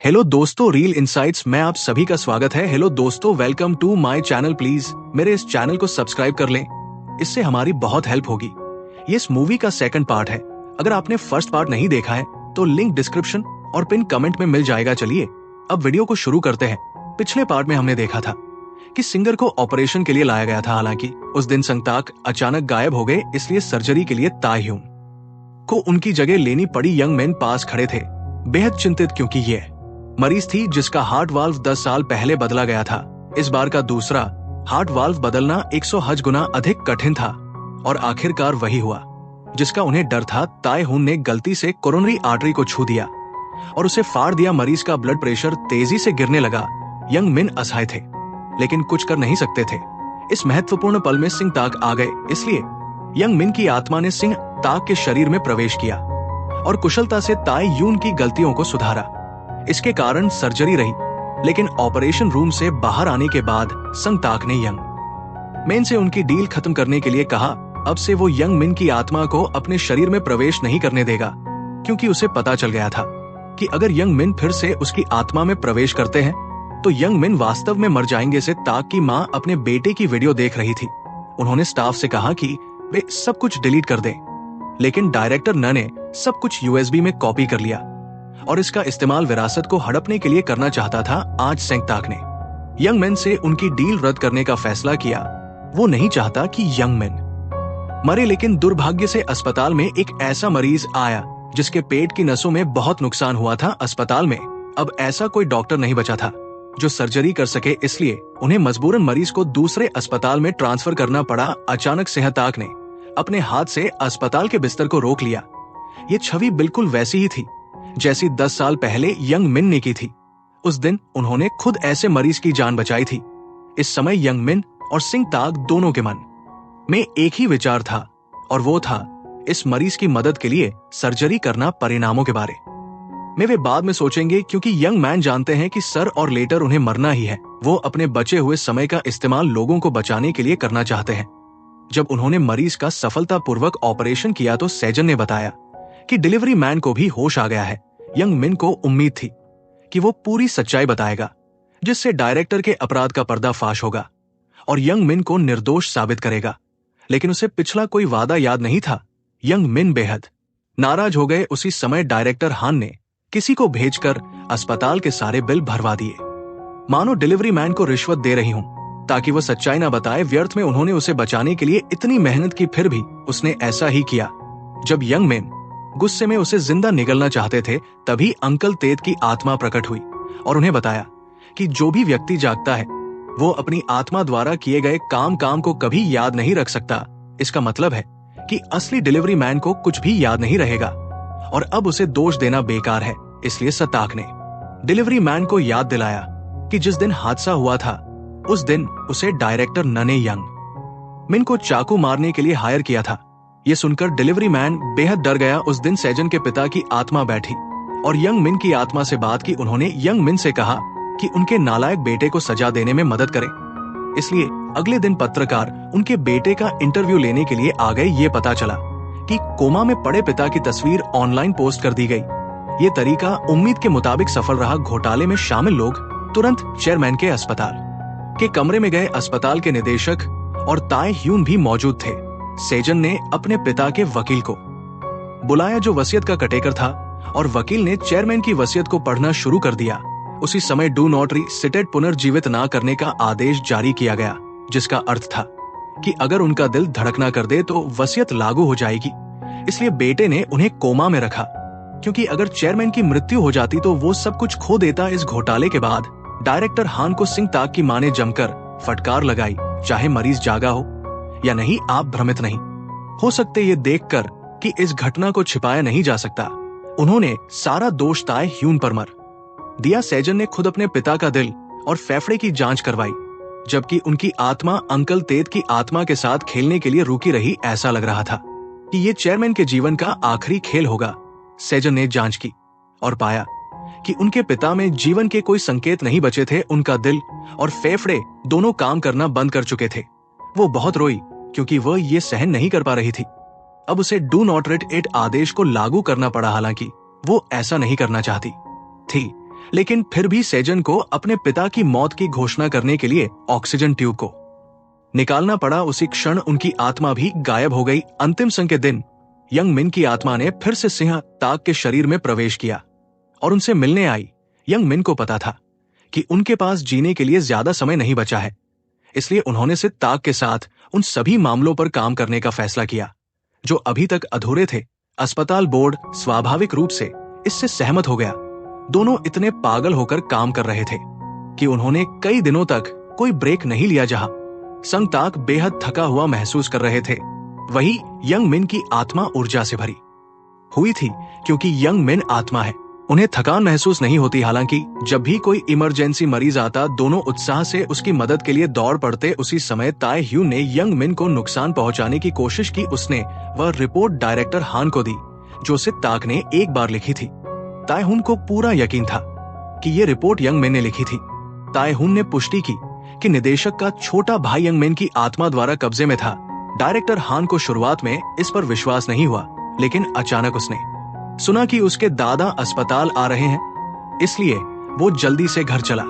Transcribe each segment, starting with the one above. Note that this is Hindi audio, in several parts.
हेलो दोस्तों, रील इनसाइट्स में आप सभी का स्वागत है। हेलो दोस्तों, welcome to my channel. Please मेरे इस चैनल को सब्सक्राइब कर लें, इससे हमारी बहुत हेल्प होगी। ये इस मूवी का सेकंड पार्ट है। अगर आपने फर्स्ट पार्ट नहीं देखा है तो लिंक डिस्क्रिप्शन और पिन कमेंट में मिल जाएगा। चलिए अब वीडियो को शुरू करते हैं। पिछले पार्ट में हमने देखा था कि सिंगर को ऑपरेशन के लिए लाया गया था। हालांकि उस दिन संगताक अचानक गायब हो गए, इसलिए सर्जरी के लिए ताई ह्यून को उनकी जगह लेनी पड़ी। यंग मैन पास खड़े थे, बेहद चिंतित, क्योंकि ये मरीज थी जिसका हार्ट वाल्व 10 साल पहले बदला गया था। इस बार का दूसरा हार्ट वाल्व बदलना 100 हज गुना अधिक कठिन था और आखिरकार वही हुआ जिसका उन्हें डर था। ताई ह्यून ने गलती से कोरोनरी आर्टरी को छू दिया और उसे फाड़ दिया। मरीज का ब्लड प्रेशर तेजी से गिरने लगा। यंग मिन असहाय थे, लेकिन कुछ कर नहीं सकते थे। इस महत्वपूर्ण पल में सिंह ताक आ गए, इसलिए यंग मिन की आत्मा ने सिंह ताक के शरीर में प्रवेश किया और कुशलता से ताई ह्यून की गलतियों को सुधारा। इसके कारण सर्जरी रही, लेकिन ऑपरेशन रूम से बाहर आने के बाद संगताक ने यंग मिन से उनकी डील खत्म करने के लिए कहा। अब से वो यंग मिन की आत्मा को अपने शरीर में प्रवेश नहीं करने देगा, क्योंकि उसे पता चल गया था कि अगर यंग मिन फिर से उसकी आत्मा में प्रवेश करते हैं तो यंग मिन वास्तव में मर जाएंगे। से ताक की माँ अपने बेटे की वीडियो देख रही थी। उन्होंने स्टाफ से कहा कि वे सब कुछ डिलीट कर दें, लेकिन डायरेक्टर न ने सब कुछ यूएसबी में कॉपी कर लिया और इसका इस्तेमाल विरासत को हड़पने के लिए करना चाहता था। आज संगताक ने यंग मैन से उनकी डील रद्द करने का फैसला किया। वो नहीं चाहता कि यंग मैन मरे, लेकिन दुर्भाग्य से अस्पताल में एक ऐसा मरीज आया जिसके पेट की नसों में बहुत नुकसान हुआ था। अस्पताल में अब ऐसा कोई डॉक्टर नहीं बचा था जो सर्जरी कर सके, इसलिए उन्हें मजबूरन मरीज को दूसरे अस्पताल में ट्रांसफर करना पड़ा। अचानक संगताक ने अपने हाथ से अस्पताल के बिस्तर को रोक लिया। ये छवि बिल्कुल वैसी ही थी जैसी 10 साल पहले यंग मिन ने की थी। उस दिन उन्होंने खुद ऐसे मरीज की जान बचाई थी। इस समय यंग मिन और संगताक दोनों के मन में एक ही विचार था, और वो था इस मरीज की मदद के लिए सर्जरी करना। परिणामों के बारे में वे बाद में सोचेंगे, क्योंकि यंग मैन जानते हैं कि सर और लेटर उन्हें मरना ही है। वो अपने बचे हुए समय का इस्तेमाल लोगों को बचाने के लिए करना चाहते हैं। जब उन्होंने मरीज का सफलतापूर्वक ऑपरेशन किया तो सैजन ने बताया कि डिलीवरी मैन को भी होश आ गया है। यंग मिन को उम्मीद थी कि वो पूरी सच्चाई बताएगा, जिससे डायरेक्टर के अपराध का पर्दाफाश होगा और यंग मिन को निर्दोष साबित करेगा। लेकिन उसे पिछला कोई वादा याद नहीं था। यंग मिन बेहद नाराज हो गए। उसी समय डायरेक्टर हान ने किसी को भेजकर अस्पताल के सारे बिल भरवा दिए, मानो डिलीवरी मैन को रिश्वत दे रही हूं ताकि वह सच्चाई ना बताए। व्यर्थ में उन्होंने उसे बचाने के लिए इतनी मेहनत की, फिर भी उसने ऐसा ही किया। जब यंग मिन गुस्से में उसे जिंदा निगलना चाहते थे, तभी अंकल तेत की आत्मा प्रकट हुई और उन्हें बताया कि जो भी व्यक्ति जागता है वो अपनी आत्मा द्वारा किए गए काम को कभी याद नहीं रख सकता। इसका मतलब है कि असली डिलीवरी मैन को कुछ भी याद नहीं रहेगा और अब उसे दोष देना बेकार है। इसलिए संगताक ने डिलीवरी मैन को याद दिलाया कि जिस दिन हादसा हुआ था उस दिन उसे डायरेक्टर न ने यंग मिन को चाकू मारने के लिए हायर किया था। ये सुनकर डिलीवरी मैन बेहद डर गया। उस दिन सैजन के पिता की आत्मा बैठी और यंग मिन की आत्मा से बात की। उन्होंने यंग मिन से कहा कि उनके नालायक बेटे को सजा देने में मदद करें। इसलिए अगले दिन पत्रकार उनके बेटे का इंटरव्यू लेने के लिए आ गए। ये पता चला कि कोमा में पड़े पिता की तस्वीर ऑनलाइन पोस्ट कर दी गई। ये तरीका उम्मीद के मुताबिक सफल रहा। घोटाले में शामिल लोग तुरंत चेयरमैन के अस्पताल के कमरे में गए। अस्पताल के निदेशक और ताई ह्यून भी मौजूद थे। सैजन ने अपने पिता के वकील को बुलाया जो वसीयत का कटेकर था, और वकील ने चेयरमैन की वसीयत को पढ़ना शुरू कर दिया। उसी समय डू नॉट रीसिटेड पुनर्जीवित ना करने का आदेश जारी किया गया, जिसका अर्थ था कि अगर उनका दिल धड़कना कर दे तो वसीयत लागू हो जाएगी। इसलिए बेटे ने उन्हें कोमा में रखा, क्योंकि अगर चेयरमैन की मृत्यु हो जाती तो वो सब कुछ खो देता। इस घोटाले के बाद डायरेक्टर हान को संगताक की मां ने जमकर फटकार लगाई, चाहे मरीज जागा हो या नहीं, आप भ्रमित नहीं हो सकते ये देखकर कि इस घटना को छिपाया नहीं जा सकता। उन्होंने सारा दोष ताई ह्यून पर मर दिया। सैजन ने खुद अपने पिता का दिल और फेफड़े की जांच करवाई, जबकि उनकी आत्मा अंकल तेत की आत्मा के साथ खेलने के लिए रुकी रही। ऐसा लग रहा था कि ये चेयरमैन के जीवन का आखिरी खेल होगा। सैजन ने जांच की और पाया कि उनके पिता में जीवन के कोई संकेत नहीं बचे थे। उनका दिल और फेफड़े दोनों काम करना बंद कर चुके थे। वो बहुत रोई क्योंकि वह ये सहन नहीं कर पा रही थी। अब उसे डू नॉट रीड इट आदेश को लागू करना पड़ा। हालांकि वो ऐसा नहीं करना चाहती थी, लेकिन फिर भी सेजन को अपने पिता की मौत की घोषणा करने के लिए ऑक्सीजन ट्यूब को निकालना पड़ा। उसी क्षण उनकी आत्मा भी गायब हो गई। अंतिम संग के दिन यंग मिन की आत्मा ने फिर से सिंह ताक के शरीर में प्रवेश किया और उनसे मिलने आई। यंग मिन को पता था कि उनके पास जीने के लिए ज्यादा समय नहीं बचा है, इसलिए उन्होंने सिद्ध ताक के साथ उन सभी मामलों पर काम करने का फैसला किया जो अभी तक अधूरे थे। अस्पताल बोर्ड स्वाभाविक रूप से इससे सहमत हो गया। दोनों इतने पागल होकर काम कर रहे थे कि उन्होंने कई दिनों तक कोई ब्रेक नहीं लिया। जहां संग ताक बेहद थका हुआ महसूस कर रहे थे, वही यंग मिन की आत्मा ऊर्जा से भरी हुई थी। क्योंकि यंग मिन आत्मा है, उन्हें थकान महसूस नहीं होती। हालांकि जब भी कोई इमरजेंसी मरीज आता, दोनों उत्साह से उसकी मदद के लिए दौड़ पड़ते। उसी समय ताई ह्यू ने यंग मिन को नुकसान पहुंचाने की कोशिश की। उसने वह रिपोर्ट डायरेक्टर हान को दी जो सिद्ध ताक ने एक बार लिखी थी। ताई हुन को पूरा यकीन था कि ये रिपोर्ट यंग मिन ने लिखी थी। ताई हुन ने पुष्टि की कि निदेशक का छोटा भाई यंग मिन की आत्मा द्वारा कब्जे में था। डायरेक्टर हान को शुरुआत में इस पर विश्वास नहीं हुआ, लेकिन अचानक उसने सुना कि उसके दादा अस्पताल आ रहे हैं, इसलिए वो जल्दी से घर चला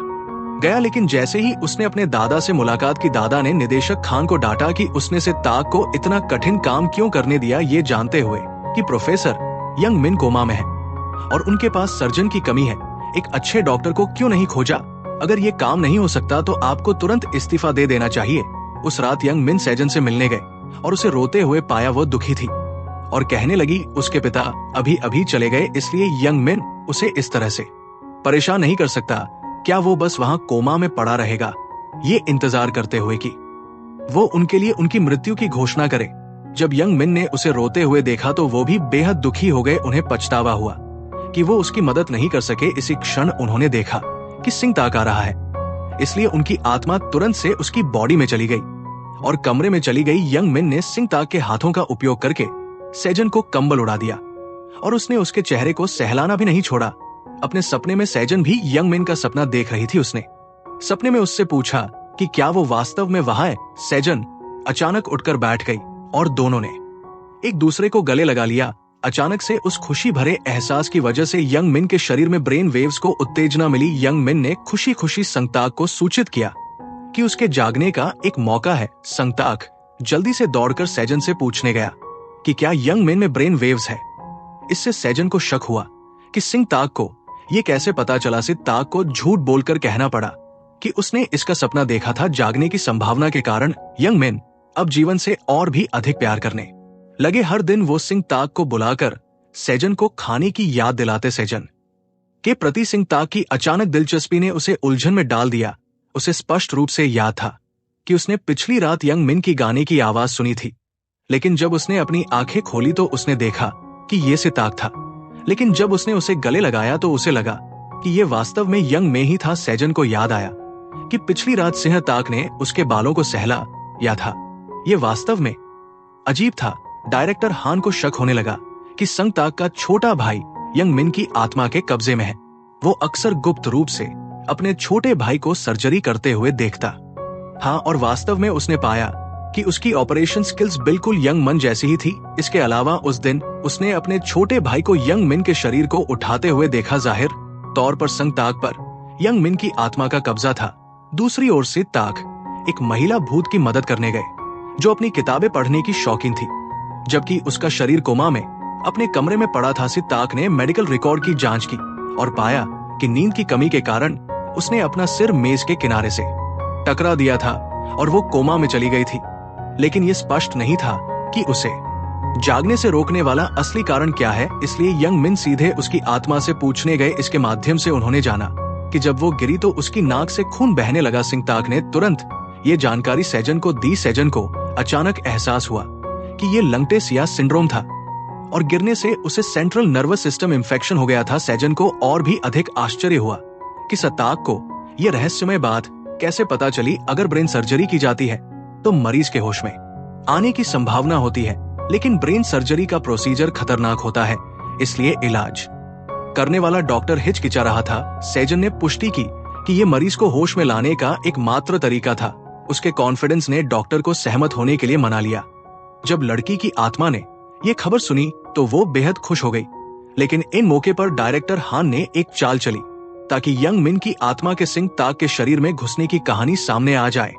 गया। लेकिन जैसे ही उसने अपने दादा से मुलाकात की, दादा ने निदेशक खान को डांटा कि उसने सिद्ध ताक को इतना कठिन काम क्यों करने दिया, ये जानते हुए कि प्रोफेसर यंग मिन कोमा में है और उनके पास सर्जन की कमी है। एक अच्छे डॉक्टर को क्यों नहीं खोजा? अगर ये काम नहीं हो सकता तो आपको तुरंत इस्तीफा दे देना चाहिए। उस रात यंग मिन सेजन से मिलने गए और उसे रोते हुए पाया। वो दुखी थी और कहने लगी उसके पिता अभी अभी चले गए, इसलिए यंग मिन उसे इस तरह से परेशान नहीं कर सकता। क्या वो बस वहां कोमा में पड़ा रहेगा, ये इंतजार करते हुए कि वो उनके लिए उनकी मृत्यु की घोषणा करे। जब यंग मिन ने उसे रोते हुए देखा तो वो भी बेहद दुखी हो गए। उन्हें पछतावा हुआ कि वो उसकी मदद नहीं कर सके। इसी क्षण उन्होंने देखा कि सिंह ताक आ रहा है, इसलिए उनकी आत्मा तुरंत से उसकी बॉडी में चली गई और कमरे में चली गई। यंग मिन ने सिंह ताक के हाथों का उपयोग करके सेजन को कंबल उड़ा दिया और उसने उसके चेहरे को सहलाना भी नहीं छोड़ा। अपने सपने में सेजन भी यंग मिन का सपना देख रही थी। उसने सपने में उससे पूछा कि क्या वो वास्तव में वहां है। सेजन अचानक उठकर बैठ गई और दोनों ने एक दूसरे को गले लगा लिया। अचानक से उस खुशी भरे एहसास की वजह से यंग मिन के शरीर में ब्रेन वेव्स को उत्तेजना मिली। यंग मिन ने खुशी खुशी संग ताक को सूचित किया कि उसके जागने का एक मौका है। संग ताक जल्दी से दौड़कर सेजन से पूछने गया कि क्या यंग मिन में ब्रेन वेव्स है। इससे सेजन को शक हुआ कि सिंह ताक को ये कैसे पता चला। सिंह ताक को झूठ बोलकर कहना पड़ा कि उसने इसका सपना देखा था। जागने की संभावना के कारण यंग मिन अब जीवन से और भी अधिक प्यार करने लगे। हर दिन वो सिंह ताक को बुलाकर सेजन को खाने की याद दिलाते। सेजन के प्रति सिंह ताक की अचानक दिलचस्पी ने उसे उलझन में डाल दिया। उसे स्पष्ट रूप से याद था कि उसने पिछली रात यंग मिन की गाने की आवाज सुनी थी, लेकिन जब उसने अपनी आंखें खोली तो उसने देखा कि ये सिंह ताक था। लेकिन जब उसने उसे गले लगाया तो उसे लगा कि ये वास्तव में यंग में ही था। सेजन को याद आया कि पिछली रात सिंह ताक ने उसके बालों को सहला या था। ये वास्तव में अजीब था। डायरेक्टर हान को शक होने लगा कि संग ताक का छोटा भाई यंग मिन की आत्मा के कब्जे में है। वो अक्सर गुप्त रूप से अपने छोटे भाई को सर्जरी करते हुए देखता। हाँ, और वास्तव में उसने पाया कि उसकी ऑपरेशन स्किल्स बिल्कुल यंग मन जैसी ही थी। इसके अलावा उस दिन उसने अपने छोटे भाई को यंग मिन के शरीर को उठाते हुए देखा। जाहिर तौर पर संग ताक पर यंग मिन की आत्मा का कब्जा था। दूसरी ओर से ताक एक महिला भूत की मदद करने गए जो अपनी किताबें पढ़ने की शौकीन थी, जबकि उसका शरीर कोमा में अपने कमरे में पड़ा था। सिद्ध ताक ने मेडिकल रिकॉर्ड की जांच की और पाया कि नींद की कमी के कारण उसने अपना सिर मेज के किनारे से टकरा दिया था और वो कोमा में चली गई थी। लेकिन ये स्पष्ट नहीं था कि उसे जागने से रोकने वाला असली कारण क्या है, इसलिए यंग मिन सीधे उसकी आत्मा से पूछने गए। इसके माध्यम से उन्होंने जाना कि जब वो गिरी तो उसकी नाक से खून बहने लगा। सिंह ताक ने तुरंत ये जानकारी सेजन को दी। सेजन को अचानक एहसास हुआ कि ये लंगटेसिया सिंड्रोम था और गिरने से उसे सेंट्रल नर्वस सिस्टम इंफेक्शन हो गया था। सेजन को और भी अधिक आश्चर्य हुआ कि ताक को यह रहस्यमय बात कैसे पता चली। अगर ब्रेन सर्जरी की जाती है तो मरीज के होश में आने की संभावना होती है, लेकिन ब्रेन सर्जरी का प्रोसीजर खतरनाक होता है, इसलिए इलाज करने वाला डॉक्टर हिचकिचा रहा था। सेजन ने पुष्टि की कि यह मरीज को होश में लाने का एकमात्र तरीका था। उसके कॉन्फिडेंस ने डॉक्टर को सहमत होने के लिए मना लिया। जब लड़की की आत्मा ने यह खबर सुनी तो वो बेहद खुश हो गई, लेकिन इन मौके पर डायरेक्टर हान ने एक चाल चली ताकि यंग मिन की आत्मा के सिंह ताक के शरीर में घुसने की कहानी सामने आ जाए।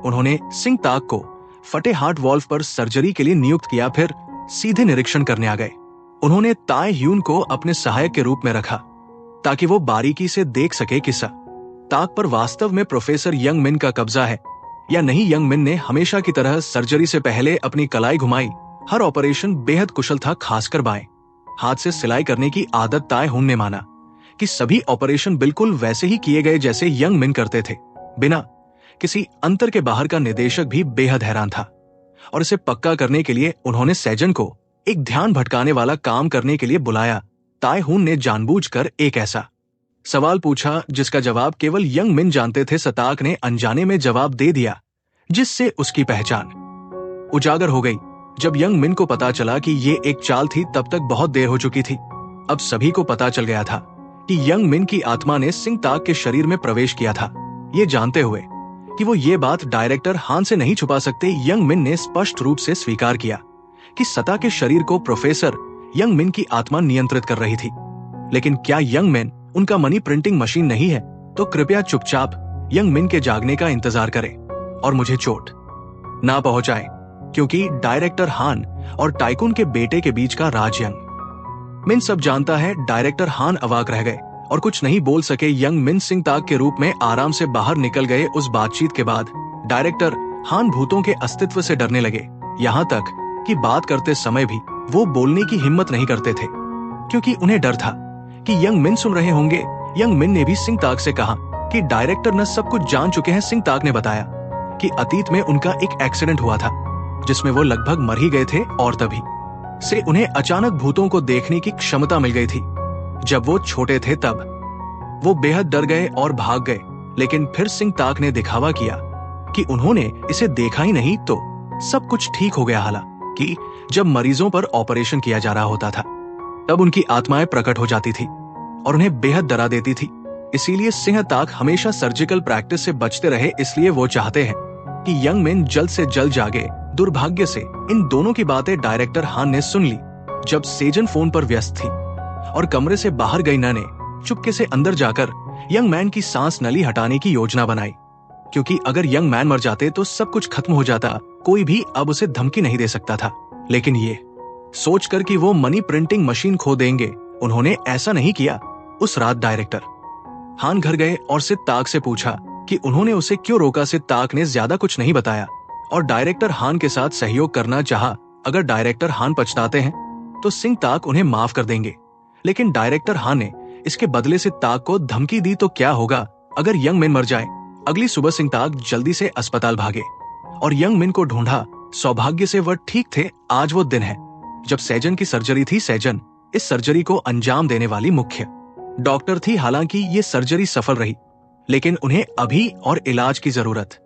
उन्होंने सिंह ताक को फटे हार्ट वॉल्व पर सर्जरी के लिए नियुक्त किया, फिर सीधे निरीक्षण करने आ गए। उन्होंने ताए ह्यून को अपने सहायक के रूप में रखा ताकि वो बारीकी से देख सके कि ताक पर वास्तव में प्रोफेसर यंग मिन का कब्जा है या नहीं। यंग मिन ने हमेशा की तरह सर्जरी से पहले अपनी कलाई घुमाई। हर ऑपरेशन बेहद कुशल था, खासकर बाएं हाथ से सिलाई करने की आदत ताए ह्यून ने माना कि सभी ऑपरेशन बिल्कुल वैसे ही किए गए जैसे यंग मिन करते थे, बिना किसी अंतर के। बाहर का निदेशक भी बेहद हैरान था और इसे पक्का करने के लिए उन्होंने सैजन को एक ध्यान भटकाने वाला काम करने के लिए बुलाया। ताए ह्यून ने जानबूझकर एक ऐसा सवाल पूछा जिसका जवाब केवल यंग मिन जानते थे। ताक ने अनजाने में जवाब दे दिया, जिससे उसकी पहचान उजागर हो गई। जब यंग मिन को पता चला कि ये एक चाल थी, तब तक बहुत देर हो चुकी थी। अब सभी को पता चल गया था कि यंग मिन की आत्मा ने सिंह ताक के शरीर में प्रवेश किया था। ये जानते हुए कि वो ये बात डायरेक्टर हान से नहीं छुपा सकते, यंग मिन ने स्पष्ट रूप से स्वीकार किया कि सता के शरीर को प्रोफेसर यंग मिन की आत्मा नियंत्रित कर रही थी। लेकिन क्या यंग मिन उनका मनी प्रिंटिंग मशीन नहीं है? तो कृपया चुपचाप यंग मिन के जागने का इंतजार करें और मुझे चोट ना पहुंचाएं, क्योंकि डायरेक्टर हान और टाइकून के बेटे के बीच का राज यंग मिन सब जानता है। डायरेक्टर हान अवाक रह गए और कुछ नहीं बोल सके। यंग मिन सिंह ताक के रूप में आराम से बाहर निकल गए। उस बातचीत के बाद डायरेक्टर हान भूतों के अस्तित्व से डरने लगे, यहाँ तक कि बात करते समय भी वो बोलने की हिम्मत नहीं करते थे, क्योंकि उन्हें डर था कि यंग मिन सुन रहे होंगे। यंग मिन ने भी सिंह ताक से कहा कि डायरेक्टर न सब कुछ जान चुके हैं। सिंह ताक ने बताया कि अतीत में उनका एक एक्सीडेंट हुआ था जिसमें वो लगभग मर ही गए थे और तभी से उन्हें अचानक भूतों को देखने की क्षमता मिल गई थी। जब वो छोटे थे तब वो बेहद डर गए और भाग गए, लेकिन फिर सिंह ताक ने दिखावा किया कि उन्होंने इसे देखा ही नहीं, तो सब कुछ ठीक हो गया। हालांकि जब मरीजों पर ऑपरेशन किया जा रहा होता था तब उनकी आत्माएं प्रकट हो जाती थी और उन्हें बेहद डरा देती थी। इसीलिए सिंह ताक हमेशा सर्जिकल प्रैक्टिस से बचते रहे। इसलिए वो चाहते हैं कि यंग मिन जल्द से जल्द जागे। दुर्भाग्य से इन दोनों की बातें डायरेक्टर हान ने सुन ली जब सेजन फोन पर व्यस्त थी और कमरे से बाहर गई। न ने चुपके से अंदर जाकर यंग मैन की सांस नली हटाने की योजना बनाई, क्योंकि अगर यंग मैन मर जाते तो सब कुछ खत्म हो जाता। कोई भी अब उसे धमकी नहीं दे सकता था। लेकिन ये सोचकर कि वो मनी प्रिंटिंग मशीन खो देंगे, उन्होंने ऐसा नहीं किया। उस रात डायरेक्टर हान घर गए और सिद्ध ताक से पूछा कि उन्होंने उसे क्यों रोका। सिद्ध ताक ने ज्यादा कुछ नहीं बताया और डायरेक्टर हान के साथ सहयोग करना चाहा। अगर डायरेक्टर हान पछताते हैं तो सिंह ताक उन्हें माफ कर देंगे, लेकिन डायरेक्टर हान ने इसके बदले सिद्ध ताक को धमकी दी तो क्या होगा अगर यंग मिन मर जाए। अगली सुबह सिंह ताक जल्दी से अस्पताल भागे और यंग मिन को ढूंढा। सौभाग्य से वह ठीक थे। आज वो दिन है जब सैजन की सर्जरी थी। सैजन इस सर्जरी को अंजाम देने वाली मुख्य डॉक्टर थी। हालांकि ये सर्जरी सफल रही, लेकिन उन्हें अभी और इलाज की जरूरत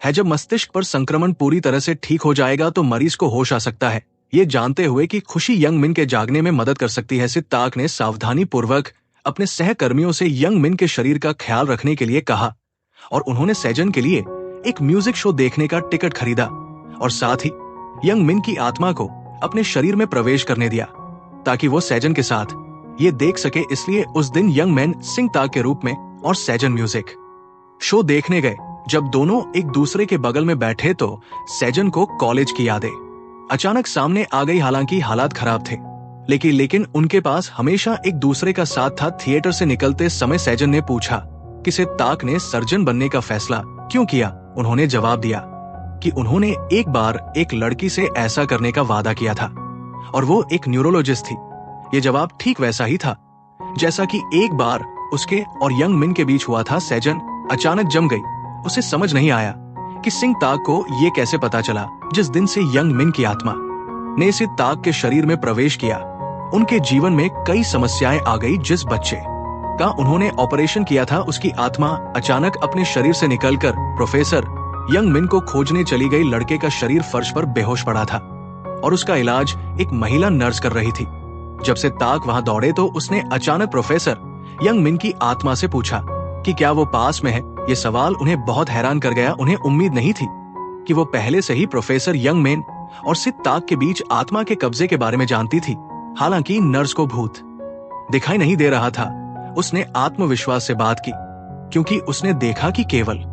है। जब मस्तिष्क पर संक्रमण पूरी तरह से ठीक हो जाएगा तो मरीज को होश आ सकता है। ये जानते हुए कि खुशी यंग मिन के जागने में मदद कर सकती है, सिद्ध ताक ने सावधानी पूर्वक अपने सहकर्मियों से यंग मिन के शरीर का ख्याल रखने के लिए कहा और उन्होंने सैजन के लिए एक म्यूजिक शो देखने का टिकट खरीदा और साथ ही यंग मिन की आत्मा को अपने शरीर में प्रवेश करने दिया ताकि वो सैजन के साथ ये देख सके। इसलिए उस दिन यंग मैन सिंह ताक के रूप में और सैजन म्यूजिक शो देखने गए। जब दोनों एक दूसरे के बगल में बैठे तो सैजन को कॉलेज की यादें अचानक सामने आ गई। हालांकि हालात खराब थे, लेकिन उनके पास हमेशा एक दूसरे का साथ था। थिएटर से निकलते समय सैजन ने पूछा कि सिद्ध ताक ने सर्जन बनने का फैसला क्यों किया। उन्होंने जवाब दिया कि उन्होंने एक बार एक लड़की से ऐसा करने का वादा किया था और वो एक न्यूरोलॉजिस्ट थी। ये जवाब ठीक वैसा ही था जैसा कि एक बार उसके और यंग मिन के बीच हुआ था। सैजन अचानक जम गई। उसे समझ नहीं आया कि सिंह ताक को ये कैसे पता चला। जिस दिन से यंग मिन की आत्मा ने सिद्ध ताक के शरीर में प्रवेश किया, उनके जीवन में कई समस्याएं आ गई। जिस बच्चे का उन्होंने ऑपरेशन किया था, उसकी आत्मा अचानक अपने शरीर से निकलकर प्रोफेसर यंग मिन को खोजने चली गई। लड़के का शरीर फर्श पर बेहोश पड़ा था और उसका इलाज एक महिला नर्स कर रही थी। जब से ताक वहां दौड़े तो उसने अचानक प्रोफेसर यंग मिन की आत्मा से पूछा कि क्या वो पास में है। ये सवाल उन्हें बहुत हैरान कर गया। उन्हें उम्मीद नहीं थी कि वो पहले से ही प्रोफेसर यंग मिन और सिद्ध ताक के बीच आत्मा के कब्जे के बारे में जानती थी। हालांकि नर्स को भूत दिखाई नहीं दे रहा था। उसने आत्मविश्वास से बात की, क्योंकि उसने देखा कि केवल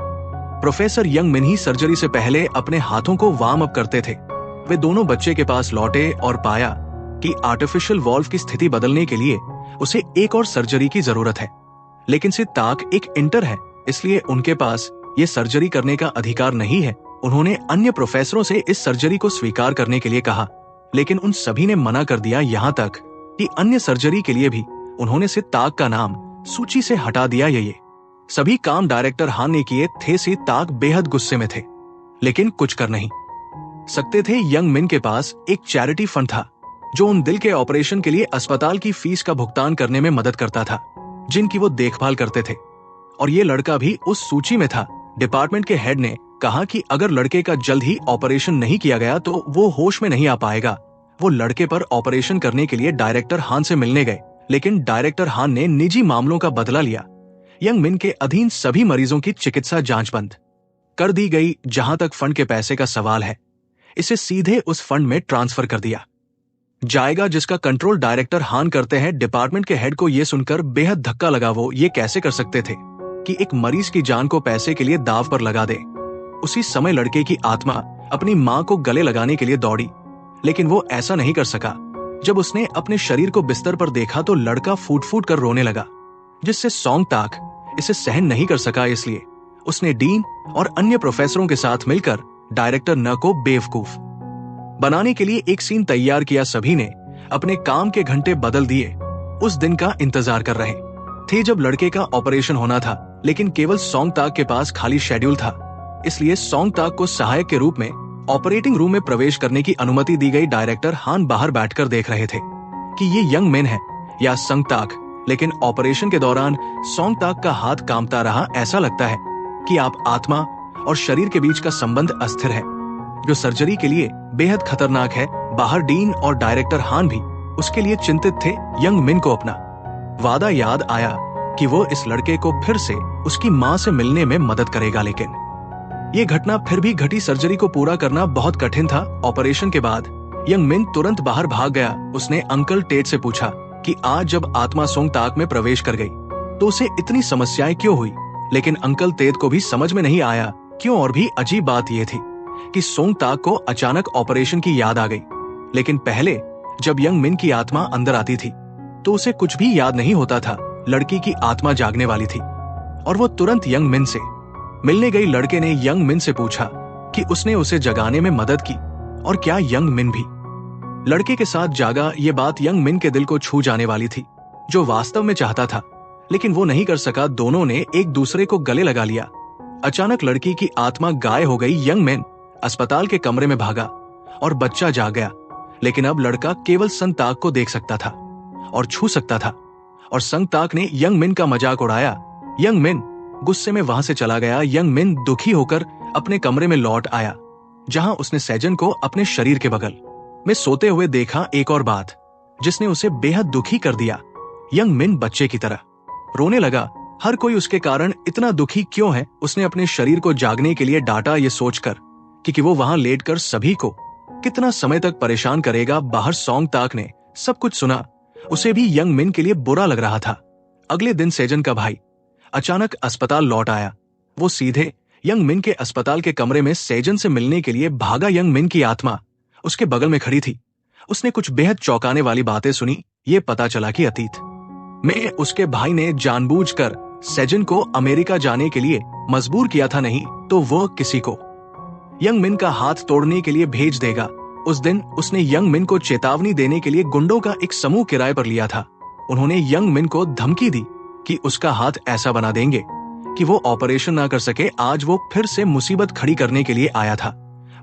प्रोफेसर यंग मिन ही सर्जरी से पहले अपने हाथों को वार्म अप करते थे। वे दोनों बच्चे के पास लौटे और पाया कि आर्टिफिशियल वॉल्व की स्थिति बदलने के लिए उसे एक और सर्जरी की जरूरत है। लेकिन से ताक एक इंटर है, इसलिए उनके पास ये सर्जरी करने का अधिकार नहीं है। उन्होंने अन्य प्रोफेसरों से इस सर्जरी को स्वीकार करने के लिए कहा, लेकिन उन सभी ने मना कर दिया, यहाँ तक कि अन्य सर्जरी के लिए भी उन्होंने से ताक का नाम सूची से हटा दिया। ये सभी काम डायरेक्टर हान ने किए थे। से ताक बेहद गुस्से में थे, लेकिन कुछ कर नहीं सकते थे। यंग मिन के पास एक चैरिटी फंड था जो उन दिल के ऑपरेशन के लिए अस्पताल की फीस का भुगतान करने में मदद करता था, जिनकी वो देखभाल करते थे, और ये लड़का भी उस सूची में था। डिपार्टमेंट के हेड ने कहा कि अगर लड़के का जल्द ही ऑपरेशन नहीं किया गया तो वो होश में नहीं आ पाएगा। वो लड़के पर ऑपरेशन करने के लिए डायरेक्टर हान से मिलने गए, लेकिन डायरेक्टर हान ने निजी मामलों का बदला लिया। यंग मिन के अधीन सभी मरीजों की चिकित्सा जांच बंद कर दी गई। जहां तक फंड के पैसे का सवाल है, इसे सीधे उस फंड में ट्रांसफर कर दिया जाएगा जिसका कंट्रोल डायरेक्टर हान करते हैं। डिपार्टमेंट के हेड को यह सुनकर बेहद धक्का लगा। वो ये कैसे कर सकते थे कि एक मरीज की जान को पैसे के लिए दाव पर लगा दे। उसी समय लड़के की आत्मा अपनी मां को गले लगाने के लिए दौड़ी, लेकिन वो ऐसा नहीं कर सका। जब उसने अपने शरीर को बिस्तर पर देखा तो लड़का फूट फूट कर रोने लगा, जिससे सोंग ताक इसे सहन नहीं कर सका। इसलिए उसने डीन और अन्य प्रोफेसरों के साथ मिलकर डायरेक्टर न को बेवकूफ बनाने के लिए एक सीन तैयार किया। सभी ने अपने काम के घंटे बदल दिए। उस दिन का इंतजार कर रहे थे जब लड़के का ऑपरेशन होना था, लेकिन केवल सोंग ताक के पास खाली शेड्यूल था। इसलिए सोंग ताक को सहायक के रूप में ऑपरेटिंग रूम में प्रवेश करने की अनुमति दी गई। डायरेक्टर हान बाहर बैठकर देख रहे थे कि ये यंग मिन है या संग ताक, लेकिन ऑपरेशन के दौरान सोंग ताक का हाथ कांपता रहा। ऐसा लगता है कि आप आत्मा और शरीर के बीच का संबंध अस्थिर है, जो सर्जरी के लिए बेहद खतरनाक है। बाहर डीन और डायरेक्टर हान भी उसके लिए चिंतित थे। यंग मिन को अपना वादा याद आया कि वो इस लड़के को फिर से उसकी मां से मिलने में मदद करेगा, लेकिन ये घटना फिर भी घटी। सर्जरी को पूरा करना बहुत कठिन था। ऑपरेशन के बाद यंग मिन तुरंत बाहर भाग गया। उसने अंकल टेट से पूछा कि आज जब आत्मा सोंग ताक में प्रवेश कर गई तो उसे इतनी समस्याएं क्यों हुई, लेकिन अंकल तेत को भी समझ में नहीं आया क्यों। और भी अजीब बात यह थी कि सोंग ताक को अचानक ऑपरेशन की याद आ गई, लेकिन पहले जब यंग मिन की आत्मा अंदर आती थी तो उसे कुछ भी याद नहीं होता था। लड़की की आत्मा जागने वाली थी और वो तुरंत यंग मिन से मिलने गई। लड़के ने यंग मिन से पूछा कि उसने उसे जगाने में मदद की और क्या यंग मिन भी लड़के के साथ जागा। ये बात यंग मिन के दिल को छू जाने वाली थी, जो वास्तव में चाहता था, लेकिन वो नहीं कर सका। दोनों ने एक दूसरे को गले लगा लिया। अचानक लड़की की आत्मा गायब हो गई। यंग मिन अस्पताल के कमरे में भागा और बच्चा जाग गया, लेकिन अब लड़का केवल संग ताक को देख सकता था और छू सकता था, और संग ताक ने यंग मिन का मजाक उड़ाया। यंग मिन गुस्से में वहां से चला गया। यंग मिन दुखी होकर अपने कमरे में लौट आया, जहां उसने सेजन को अपने शरीर के बगल में सोते हुए देखा। एक और बात जिसने उसे बेहद दुखी कर दिया, यंग मिन बच्चे की तरह रोने लगा। हर कोई उसके कारण इतना दुखी क्यों है। उसने अपने शरीर को जागने के लिए डांटा, ये सोचकर कि वो वहां लेटकर सभी को कितना समय तक परेशान करेगा। बाहर सोंग ताक ने सब कुछ सुना। उसे भी यंग मिन के लिए बुरा लग रहा था। अगले दिन सेजन का भाई अचानक अस्पताल लौट आया। वो सीधे यंग मिन के अस्पताल के कमरे में सेजन से मिलने के लिए भागा। यंग मिन की आत्मा उसके बगल में खड़ी थी। उसने कुछ बेहद चौंकाने वाली बातें सुनी। ये पता चला कि अतीत में उसके भाई ने जानबूझकर सेजन को अमेरिका जाने के लिए मजबूर किया था, नहीं तो वो किसी को यंग मिन का हाथ तोड़ने के लिए भेज देगा। उस दिन उसने यंग मिन को चेतावनी देने के लिए गुंडों का एक समूह किराए पर लिया था। उन्होंने यंग मिन को धमकी दी कि उसका हाथ ऐसा बना देंगे कि वो ऑपरेशन ना कर सके। आज वो फिर से मुसीबत खड़ी करने के लिए आया था।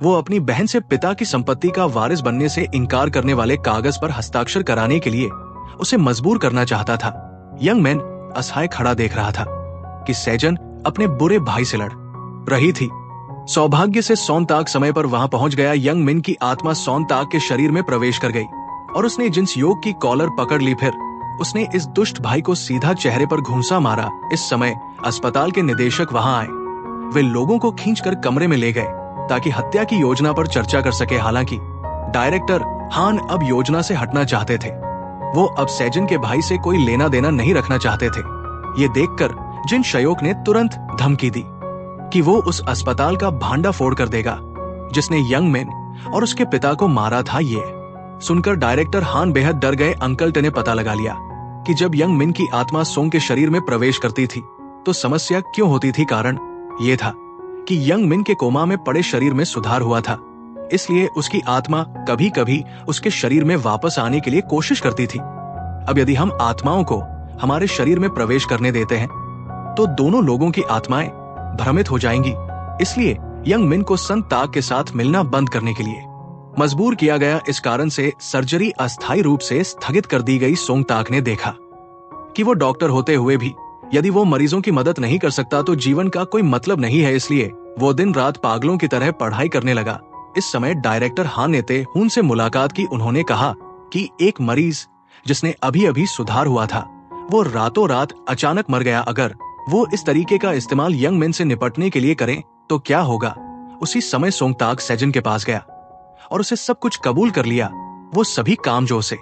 वो अपनी बहन से पिता की संपत्ति का वारिस बनने से इनकार करने वाले कागज पर हस्ताक्षर कराने के लिए उसे मजबूर करना चाहता था। यंग मिन असहाय खड़ा देख रहा था कि सेजन अपने बुरे भाई से लड़ रही थी। सौभाग्य से सोंग ताक समय पर वहां पहुंच गया। यंग मिन की आत्मा सोंग ताक के शरीर में प्रवेश कर गई और उसने जिन्स योग की कॉलर पकड़ ली। फिर उसने इस दुष्ट भाई को सीधा चेहरे पर घूंसा मारा। इस समय अस्पताल के निदेशक वहां आए। वे लोगों को खींचकर कमरे में ले गए ताकि हत्या की योजना पर चर्चा कर सके। हालांकि डायरेक्टर हान अब योजना से हटना चाहते थे, वो अब सैजन के भाई से कोई लेना देना नहीं रखना चाहते थे। ये देखकर जिन शयोक ने तुरंत धमकी दी कि वो उस अस्पताल का भांडा फोड़ कर देगा जिसने यंग मिन और उसके पिता को मारा था। ये सुनकर डायरेक्टर हान बेहद डर गए। अंकल टे ने पता लगा लिया कि जब यंग मिन की आत्मा सोंग के शरीर में प्रवेश करती थी तो समस्या क्यों होती थी। कारण ये था कि यंग मिन के कोमा में पड़े शरीर में सुधार हुआ था, इसलिए उसकी आत्मा कभी कभी उसके शरीर में वापस आने के लिए कोशिश करती थी। अब यदि हम आत्माओं को हमारे शरीर में प्रवेश करने देते हैं तो दोनों लोगों की आत्माएं भ्रमित हो जाएंगी। इसलिए यंग मिन को सन ताक के साथ मिलना बंद करने के लिए मजबूर किया गया। इस कारण से सर्जरी अस्थायी रूप से स्थगित कर दी गई। सोंग ताक ने देखा कि वो डॉक्टर होते हुए भी यदि वो मरीजों की मदद नहीं कर सकता तो जीवन का कोई मतलब नहीं है। इसलिए वो दिन रात पागलों की तरह पढ़ाई करने लगा। इस समय डायरेक्टर हान नेते हुन से मुलाकात की। उन्होंने कहा कि एक मरीज जिसने अभी अभी सुधार हुआ था वो रातों रात अचानक मर गया। अगर वो इस तरीके का इस्तेमाल यंग मिन से निपटने के लिए करें तो क्या होगा। उसी समय सोंग ताक सैजन के पास गया और उसे सब कुछ कबूल कर लिया। वो सभी कामजो से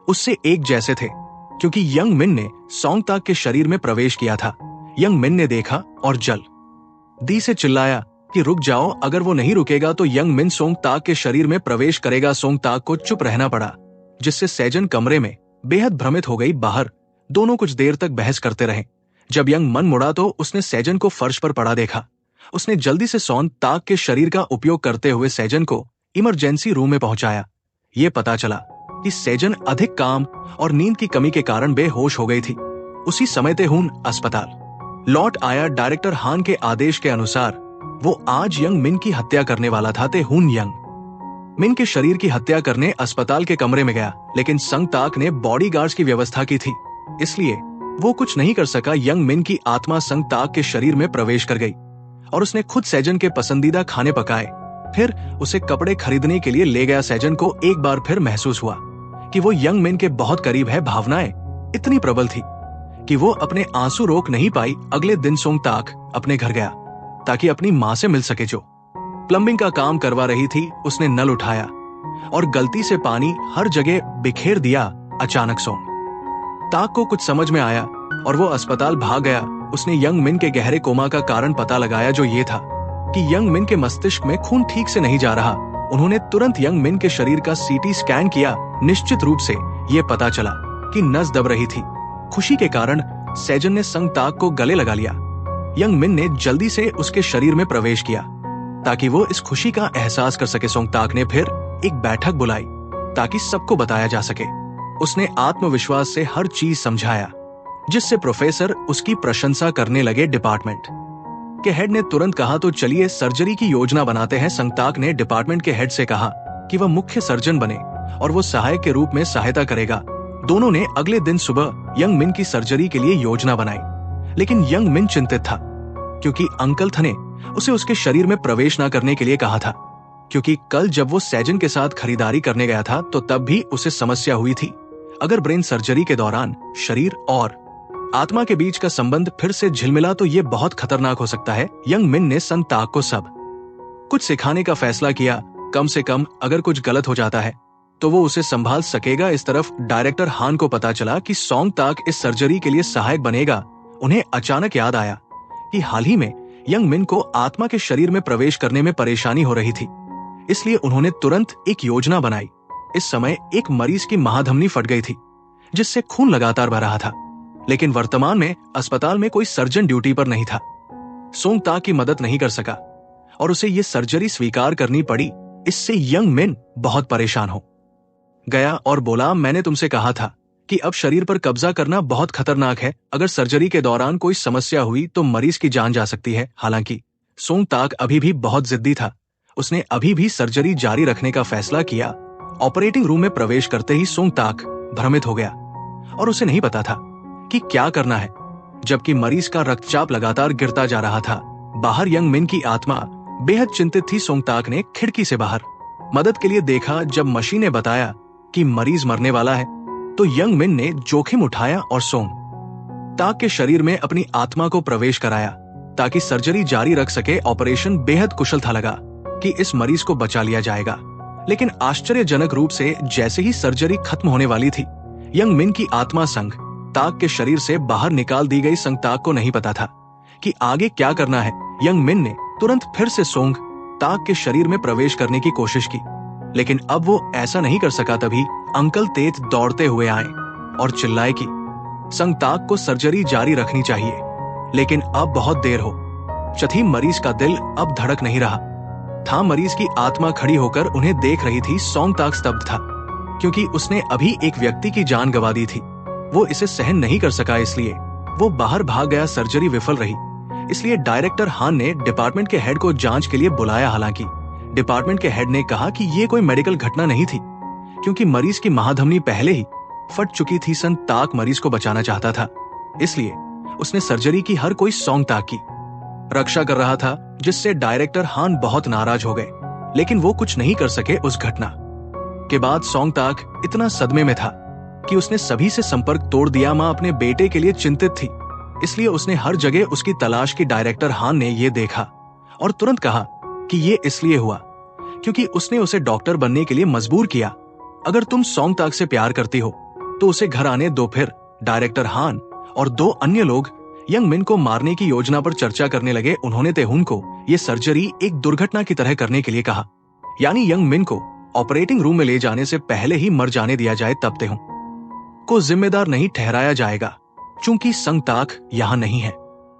उससे एक जैसे थे क्योंकि यंग मिन ने सोंग ताक के शरीर में प्रवेश किया था। यंग मिन ने देखा और जल दी से चिल्लाया कि रुक जाओ। अगर वो नहीं रुकेगा तो यंग मिन सोंग ताक के शरीर में प्रवेश करेगा। सोंग ताक को चुप रहना पड़ा, जिससे सैजन कमरे में बेहद भ्रमित हो गई। बाहर दोनों कुछ देर तक बहस करते रहे। जब यंग मन मुड़ा तो उसने सैजन को फर्श पर पड़ा देखा। उसने जल्दी से सोंग ताक के शरीर का उपयोग करते हुए सैजन को इमरजेंसी रूम में पहुंचाया। ये पता चला कि सैजन अधिक काम और नींद की कमी के कारण बेहोश हो गई थी। उसी समय तेहुन अस्पताल लौट आया। डायरेक्टर हान के आदेश के अनुसार वो आज यंग मिन की हत्या करने वाला था। तेहुन यंग मिन के शरीर की हत्या करने अस्पताल के कमरे में गया, लेकिन संग ताक ने बॉडीगार्ड्स की व्यवस्था की थी, इसलिए वो कुछ नहीं कर सका। यंग मिन की आत्मा संग ताक के शरीर में प्रवेश कर गई और उसने खुद सैजन के पसंदीदा खाने पकाए। फिर उसे कपड़े खरीदने के लिए ले गया। सैजन को एक बार फिर महसूस हुआ कि वो यंग मिन के बहुत करीब है। भावनाएं इतनी प्रबल थी कि वो अपने आंसू रोक नहीं पाई। अगले दिन सोंग ताक अपने घर गया ताकि अपनी मां से मिल सके, जो प्लम्बिंग का काम करवा रही थी। उसने नल उठाया और गलती से पानी हर जगह बिखेर दिया। अचानक सोंग ताक को कुछ समझ में आया और वो अस्पताल भाग गया। उसने यंग मिन के गहरे कोमा का कारण पता लगाया, जो ये था कि यंग मिन के मस्तिष्क में खून ठीक से नहीं जा रहा। उन्होंने तुरंत यंग मिन के शरीर का सीटी स्कैन किया। निश्चित रूप से ये पता चला कि नस दब रही थी। खुशी के कारण सैजन ने संग ताक को गले लगा लिया। यंग मिन ने जल्दी से उसके शरीर में प्रवेश किया ताकि वो इस खुशी का एहसास कर सके। सोंग ताक ने फिर एक बैठक बुलाई ताकि सबको बताया जा सके। उसने आत्मविश्वास से हर चीज समझाया, जिससे प्रोफेसर उसकी प्रशंसा करने लगे। डिपार्टमेंट के हेड ने तुरंत कहा तो चलिए सर्जरी की योजना बनाते हैं। संग ताक ने डिपार्टमेंट के हेड से कहा कि वह मुख्य सर्जन बने और वो सहायक के रूप में सहायता करेगा। दोनों ने अगले दिन सुबह यंग मिन की सर्जरी के लिए योजना बनाई, लेकिन यंग मिन चिंतित था क्योंकि अंकल थे ने उसे उसके शरीर में प्रवेश न करने के लिए कहा था, क्योंकि कल जब वो सैजन के साथ खरीदारी करने गया था तो तब भी उसे समस्या हुई थी। अगर ब्रेन सर्जरी के दौरान शरीर और आत्मा के बीच का संबंध फिर से झिलमिला तो ये बहुत खतरनाक हो सकता है। यंग मिन ने संग ताक को सब कुछ सिखाने का फैसला किया। कम से कम अगर कुछ गलत हो जाता है तो वो उसे संभाल सकेगा। इस तरफ डायरेक्टर हान को पता चला कि सोंग ताक इस सर्जरी के लिए सहायक बनेगा। उन्हें अचानक याद आया कि हाल ही में यंग मिन को आत्मा के शरीर में प्रवेश करने में परेशानी हो रही थी, इसलिए उन्होंने तुरंत एक योजना बनाई। इस समय एक मरीज की महाधमनी फट गई थी, जिससे खून लगातार बह रहा था, लेकिन वर्तमान में अस्पताल में कोई सर्जन ड्यूटी पर नहीं था। सोंग ताक की मदद नहीं कर सका और उसे ये सर्जरी स्वीकार करनी पड़ी। इससे यंग मिन बहुत परेशान हो गया और बोला, मैंने तुमसे कहा था कि अब शरीर पर कब्जा करना बहुत खतरनाक है। अगर सर्जरी के दौरान कोई समस्या हुई तो मरीज की जान जा सकती है। हालांकि सोंग ताक अभी भी बहुत जिद्दी था। उसने अभी भी सर्जरी जारी रखने का फैसला किया। ऑपरेटिंग रूम में प्रवेश करते ही सोंग ताक भ्रमित हो गया और उसे नहीं पता था कि क्या करना है, जबकि मरीज का रक्तचाप लगातार गिरता जा रहा था। बाहर यंग मिन की आत्मा बेहद चिंतित थी। सोंग ताक ने खिड़की से बाहर मदद के लिए देखा। जब मशीन ने बताया कि मरीज मरने वाला है तो यंग मिन ने जोखिम उठाया और सोंग ताक के शरीर में अपनी आत्मा को प्रवेश कराया ताकि सर्जरी जारी रख सके। ऑपरेशन बेहद कुशल था। लगा कि इस मरीज को बचा लिया जाएगा, लेकिन आश्चर्यजनक रूप से जैसे ही सर्जरी खत्म होने वाली थी, यंग मिन की आत्मा संग ताक के शरीर से बाहर निकाल दी गई। संग ताक को नहीं पता था कि आगे क्या करना है। यंग मिन ने तुरंत फिर से सोंग ताक के शरीर में प्रवेश करने की कोशिश की, लेकिन अब वो ऐसा नहीं कर सका। तभी अंकल तेत दौड़ते हुए आए और चिल्लाए कि संग ताक को सर्जरी जारी रखनी चाहिए, लेकिन अब बहुत देर हो चथी। मरीज का दिल अब धड़क नहीं रहा था। मरीज की आत्मा खड़ी होकर उन्हें देख रही थी। सोंग ताक स्तब्ध था, क्योंकि उसने अभी एक व्यक्ति की जान गंवा दी थी। वो इसे सहन नहीं कर सका, इसलिए वो बाहर भाग गया। सर्जरी विफल रही, इसलिए डायरेक्टर हान ने डिपार्टमेंट के हेड को जांच के लिए बुलाया। हालांकि डिपार्टमेंट के हेड ने कहा कि ये कोई मेडिकल घटना नहीं थी, क्योंकि मरीज की महाधमनी पहले ही फट चुकी थी। संग ताक मरीज को बचाना चाहता था, इसलिए उसने सर्जरी की। हर कोई सोंग ताक की रक्षा कर रहा था, जिससे डायरेक्टर हान बहुत नाराज हो गए, लेकिन वो कुछ नहीं कर सके। उस घटना के बाद सोंग ताक इतना सदमे में था कि उसने सभी से संपर्क तोड़ दिया। मां अपने बेटे के लिए चिंतित थी, इसलिए उसने हर जगह उसकी तलाश की। डायरेक्टर हान ने यह देखा और तुरंत कहा कि ये इसलिए हुआ क्योंकि उसने उसे डॉक्टर बनने के लिए मजबूर किया। अगर तुम सोंग ताक से प्यार करती हो तो उसे घर आने दो। फिर डायरेक्टर हान और 2 अन्य लोग यंग मिन को मारने की योजना पर चर्चा करने लगे। उन्होंने तेहुन को यह सर्जरी एक दुर्घटना की तरह करने के लिए कहा, यानी यंग मिन को ऑपरेटिंग रूम में ले जाने से पहले ही मर जाने दिया जाए, तब तेहुन को जिम्मेदार नहीं ठहराया जाएगा। चूंकि संग ताक यहाँ नहीं है,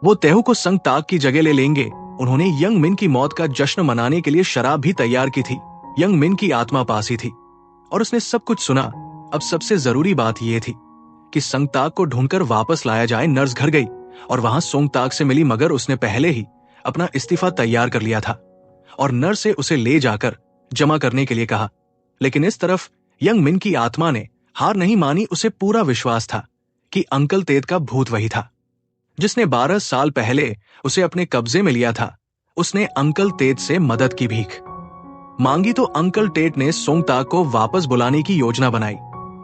वो तेहु को संग ताक की जगह ले लेंगे। उन्होंने यंग मिन की मौत का जश्न मनाने के लिए शराब भी तैयार की थी। यंग मिन की आत्मा पास ही थी और उसने सब कुछ सुना। अब सबसे जरूरी बात यह थी कि संग ताक को ढूंढकर वापस लाया जाए। नर्स घर गई और वहां सोंग ताक से मिली, मगर उसने पहले ही अपना इस्तीफा तैयार कर लिया था और नर्स से उसे ले जाकर जमा करने के लिए कहा। लेकिन इस तरफ यंग मिन की आत्मा ने हार नहीं मानी। उसे पूरा विश्वास था कि अंकल तेत का भूत वही था जिसने 12 साल पहले उसे अपने कब्जे में लिया था। उसने अंकल तेत से मदद की भीख मांगी तो अंकल टेट ने सोंग ताक को वापस बुलाने की योजना बनाई,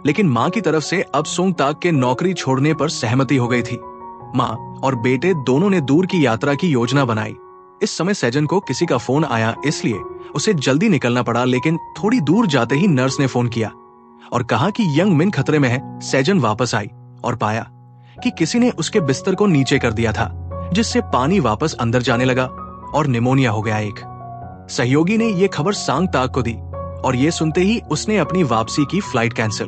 लेकिन मां की तरफ से अब सोंग ताक के नौकरी छोड़ने पर सहमति हो गई थी। मां और बेटे दोनों ने दूर की यात्रा की योजना बनाई। इस समय सैजन को किसी का फोन आया, इसलिए उसे जल्दी निकलना पड़ा। लेकिन थोड़ी दूर जाते ही नर्स ने फोन किया और कहा कि यंग मिन खतरे में है। सैजन वापस आई और पाया कि किसी ने उसके बिस्तर को नीचे कर दिया था, जिससे पानी वापस अंदर जाने लगा और निमोनिया हो गया। एक सहयोगी ने यह खबर सांग ताक को दी और यह सुनते ही उसने अपनी वापसी की फ्लाइट कैंसिल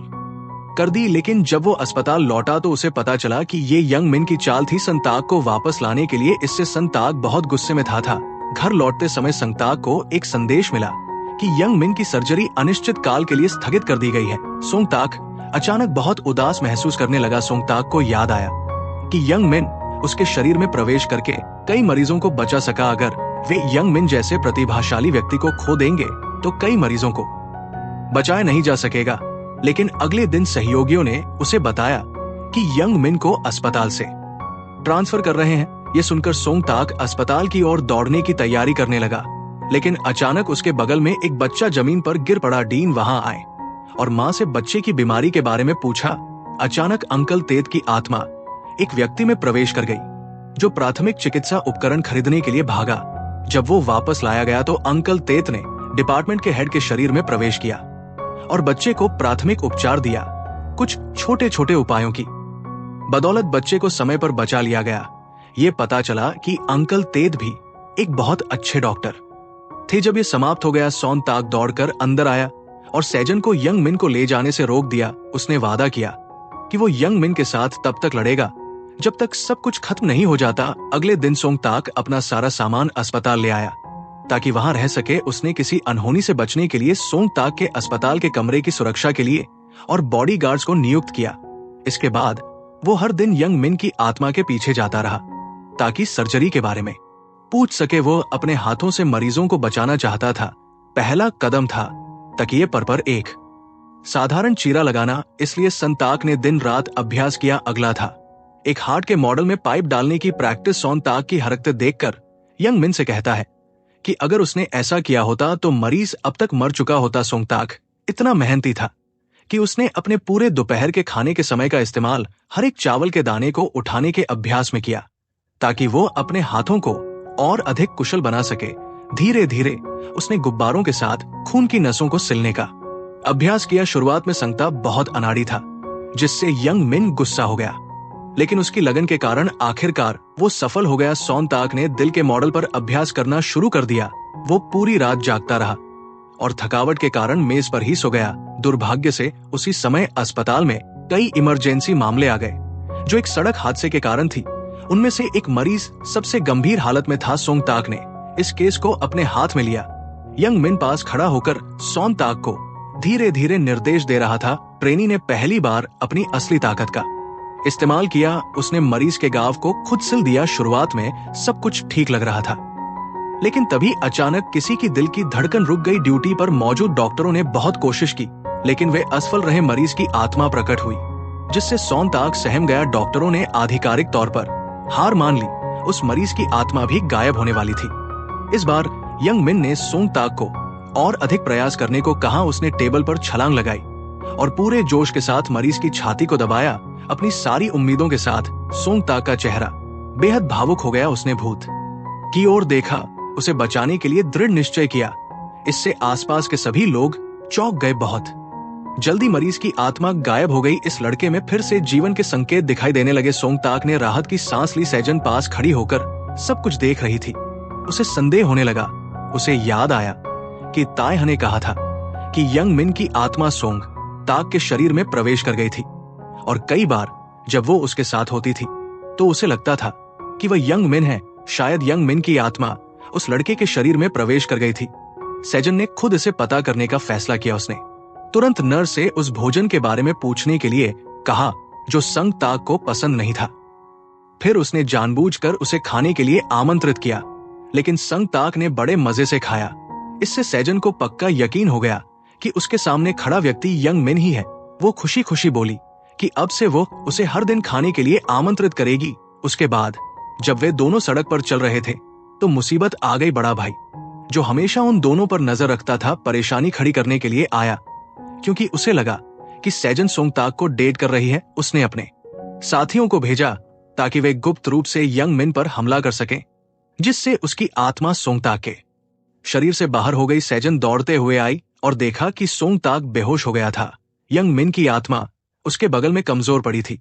कर दी। लेकिन जब वो अस्पताल लौटा तो उसे पता चला कि ये यंग मिन की चाल थी संग ताक को वापस लाने के लिए। इससे संग ताक बहुत गुस्से में था। घर लौटते समय संग ताक को एक संदेश मिला कि यंग मिन की सर्जरी अनिश्चित काल के लिए स्थगित कर दी गई है। सोंग ताक अचानक बहुत उदास महसूस करने लगा। सोंग ताक को याद आया कि यंग मिन उसके शरीर में प्रवेश करके कई मरीजों को बचा सका। अगर वे यंग मिन जैसे प्रतिभाशाली व्यक्ति को खो देंगे तो कई मरीजों को बचाया नहीं जा सकेगा। लेकिन अगले दिन सहयोगियों ने उसे बताया कि यंग मिन को अस्पताल से ट्रांसफर कर रहे हैं। यह सुनकर सोंग ताक अस्पताल की ओर दौड़ने की तैयारी करने लगा, लेकिन अचानक उसके बगल में एक बच्चा जमीन पर गिर पड़ा। डीन वहां आए और मां से बच्चे की बीमारी के बारे में पूछा। अचानक अंकल तेत की आत्मा एक व्यक्ति में प्रवेश कर गई जो प्राथमिक चिकित्सा उपकरण खरीदने के लिए भागा। जब वो वापस लाया गया तो अंकल तेत ने डिपार्टमेंट के हेड के शरीर में प्रवेश किया और बच्चे को प्राथमिक उपचार दिया। कुछ छोटे छोटे उपायों की बदौलत बच्चे को समय पर बचा लिया गया। ये पता चला कि अंकल तेत भी एक बहुत अच्छे डॉक्टर थे। जब ये समाप्त हो गया, सोंग ताक दौड़कर अंदर आया और सैजन को यंग मिन को ले जाने से रोक दिया। उसने वादा किया कि वो यंग मिन के साथ तब तक लड़ेगा जब तक सब कुछ खत्म नहीं हो जाता। अगले दिन सोंग ताक अपना सारा सामान अस्पताल ले आया ताकि वहां रह सके। उसने किसी अनहोनी से बचने के लिए सोंग ताक के अस्पताल के कमरे की सुरक्षा के लिए और बॉडीगार्ड्स को नियुक्त किया। इसके बाद वो हर दिन यंग मिन की आत्मा के पीछे जाता रहा ताकि सर्जरी के बारे में पूछ सके। वो अपने हाथों से मरीजों को बचाना चाहता था। पहला कदम था तकिए पर एक साधारण चीरा लगाना, इसलिए संग ताक ने दिन रात अभ्यास किया। अगला था एक हार्ट के मॉडल में पाइप डालने की प्रैक्टिस। सोंग ताक की हरकतें देखकर यंग मिन से कहता है कि अगर उसने ऐसा किया होता तो मरीज अब तक मर चुका होता। सोंग ताक इतना मेहनती था कि उसने अपने पूरे दोपहर के खाने के समय का इस्तेमाल हर एक चावल के दाने को उठाने के अभ्यास में किया ताकि वो अपने हाथों को और अधिक कुशल बना सके। धीरे धीरे उसने गुब्बारों के साथ खून की नसों को सिलने का अभ्यास किया। शुरुआत में संग ताक बहुत अनाड़ी था। जिससे यंग मिन गुस्सा हो गया। लेकिन उसकी लगन के कारण आखिरकार वो सफल हो गया। सोंग ताक ने दिल के मॉडल पर अभ्यास करना शुरू कर दिया। वो पूरी रात जागता रहा और थकावट के कारण मेज पर ही सो गया। दुर्भाग्य से उसी समय अस्पताल में कई इमरजेंसी मामले आ गए जो एक सड़क हादसे के कारण थी। उनमें से एक मरीज सबसे गंभीर हालत में था। सोंग ताक ने इस केस को अपने हाथ में लिया। यंग मिन पास खड़ा होकर सोंग ताक को धीरे धीरे निर्देश दे रहा था। ट्रेनी ने पहली बार अपनी असली ताकत का इस्तेमाल किया। उसने मरीज के गाँव को खुद सिल दिया। शुरुआत में सब कुछ ठीक लग रहा था, लेकिन तभी अचानक किसी की दिल की धड़कन रुक गई। ड्यूटी पर मौजूद डॉक्टरों ने बहुत कोशिश की, लेकिन वे असफल रहे। मरीज की आत्मा प्रकट हुई, जिससे सोंग ताक सहम गया। डॉक्टरों ने आधिकारिक तौर पर हार मान ली। उस मरीज की आत्मा भी गायब होने वाली थी। इस बार यंग मिन ने सोंग ताक को और अधिक प्रयास करने को कहा। उसने टेबल पर छलांग लगाई और पूरे जोश के साथ मरीज की छाती को दबाया। अपनी सारी उम्मीदों के साथ सोंग ताक का चेहरा बेहद भावुक हो गया। उसने भूत की ओर देखा, उसे बचाने के लिए दृढ़ निश्चय किया। इससे आसपास के सभी लोग चौंक गए। बहुत जल्दी मरीज की आत्मा गायब हो गई। इस लड़के में फिर से जीवन के संकेत दिखाई देने लगे। सोंग ताक ने राहत की सांस ली। सेजन पास खड़ी होकर सब कुछ देख रही थी। उसे संदेह होने लगा। उसे याद आया कि तायह ने कहा था कि यंग मिन की आत्मा सोंग ताक के शरीर में प्रवेश कर गई थी, और कई बार जब वो उसके साथ होती थी तो उसे लगता था कि वह यंग मिन है। शायद यंग मिन की आत्मा उस लड़के के शरीर में प्रवेश कर गई थी। सेजन ने खुद इसे पता करने का फैसला किया। उसने तुरंत नर्स से उस भोजन के बारे में पूछने के लिए कहा जो सोंग ताक को पसंद नहीं था। फिर उसने जानबूझकर उसे खाने के लिए आमंत्रित किया, लेकिन सोंग ताक ने बड़े मजे से खाया। इससे सेजन को पक्का यकीन हो गया कि उसके सामने खड़ा व्यक्ति यंग मिन ही है। वो खुशी खुशी बोली कि अब से वो उसे हर दिन खाने के लिए आमंत्रित करेगी। उसके बाद जब वे दोनों सड़क पर चल रहे थे तो मुसीबत आ गई। बड़ा भाई, जो हमेशा उन दोनों पर नजर रखता था, परेशानी खड़ी करने के लिए आया, क्योंकि उसे लगा कि सेजन सोंग ताक को डेट कर रही है। उसने अपने साथियों को भेजा ताकि वे गुप्त रूप से यंग मिन पर हमला कर सकें, जिससे उसकी आत्मा सोंग ताक के शरीर से बाहर हो गई। सेजन दौड़ते हुए आई और देखा कि सोंग ताक बेहोश हो गया था। यंग मिन की आत्मा उसके बगल में कमजोर पड़ी थी,